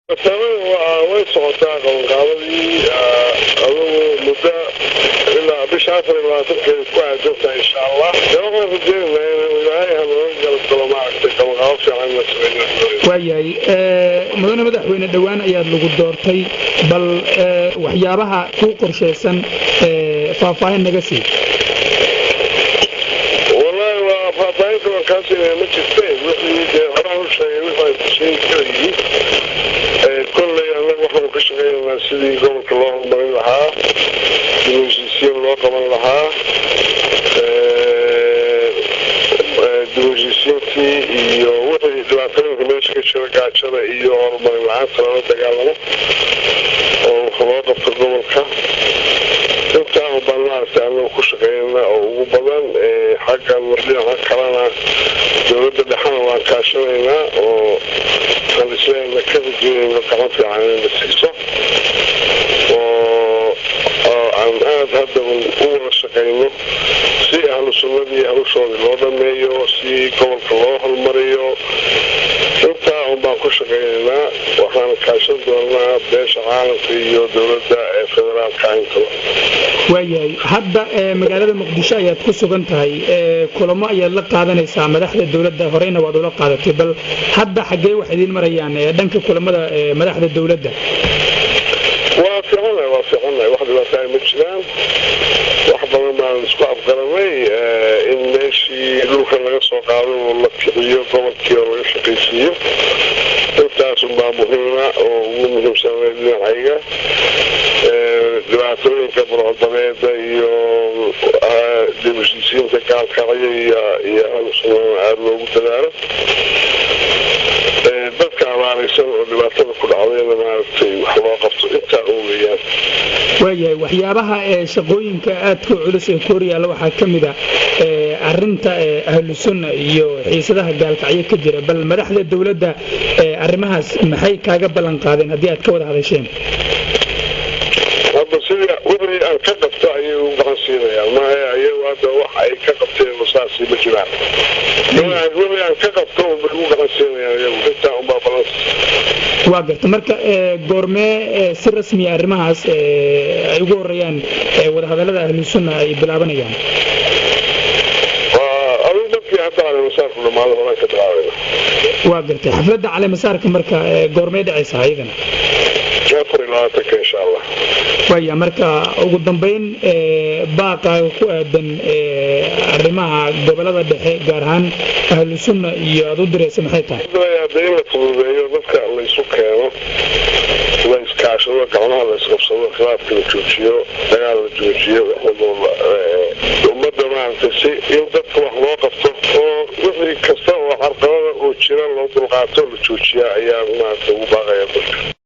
way socotaa qabanqaabadii muddo ilaa bisha 24 ku aadanta insha Allah waxaan rajaynayaa ilaahay hanoo galgalo maaragtay qabanqaabo fiican la sameeyo waayahay mudane madaxweyne dhawaan ayaad lagu doortay bal waxyaabaha ku qorsheysan faahfaahin naga sii wallahi waa faahfaahin kaasi ma jirtay wixii horaan u sheegay wixii sheegay كل أنا وحنا كشغلنا سيدي قبل الله من لها دوجيسيون الله قبل لها دوجيسيون تي يوحي دواتنا كمش كشركات شرا يور من لها سنة تقالنا وخلاص في قبل كا أنت أبغى تعمل كشغلنا أو بدن حاجة مريحة كلامنا دولة اللحنا وكاشرنا خلينا كذا جينا كمان في عالم السياسة وعن هذا من أول الشقينه سي أهل السنة أهل الشغل الوضع مايو سي قول الله المريو أنت هم باكو شقينا وحنا كاشر دولنا بيش عالم في دولة فدرال كاينتو waayahay hadda magaalada muqdisho ayaad ku sugan tahay kulamo ayaad la qaadanaysaa madaxda dawladda horeyna waad ula qaadatay bal hadda xagee wax idin marayaan dhanka kulamada madaxda dawladda waa fiicnaa wax dhibaato ma jiraan wax badan baan isku afgaranay in meeshii dhulka laga soo qaado oo la kiciyo gobolkii oo laga shaqaysiiyo intaas baa muhiima oo ugu muhiimsan dhinacayga dhibaatooyinka burcadameeda iyo dibusisiinta gaalkacyo iyo aad loogu dadaalo dadka abaaraysan oo dhibaatada ku dhacdayna maaragtay wax loo qabto intaa oo weeyaan waayahay waxyaabaha shaqooyinka aadka culus ee Kooriyaala waxaa ka mid ah arinta ahlu sunna iyo xiisadaha gaalkacyo ka jira bal madaxda dawladda arrimahaas maxay kaaga balan qaadeen haddii aad ka wada hadasheen sida wixii aan ka qabto ayay u gacansiinayaan ma ayagu hadda wax ay ka qabteen wasaasi ma jiraan wixii aan ka qabto u gacansiinayaan ayagu intaa unbaa balans waa garta marka goormee si rasmi ah arrimahaas ay ugu horeeyaan wadahadallada ahlu sunna ay bilaabanayaan على مسارك لما هذا هناك دعوة وقلت حفلة على مسارك مركا قرمي دعيسها أيضا جافر إلهاتك إن شاء الله ويا مركا وقدم بين باقة وقوة الرماعة قبلة الدحي قارهان أهل السنة يادو دريس محيطة يا دينا فضوبية بذكا الله يسوكينا الله يسكاشو وكعناها الله يسقبصوا خلاف كل جوجيو دقال الجوجيو ومدى معنا تسي يمدك وحلو قفته wixii kasta oo carqalada oo jira loo dulqaato la joojiyaa ayaa maanta ugu baaqaya dadka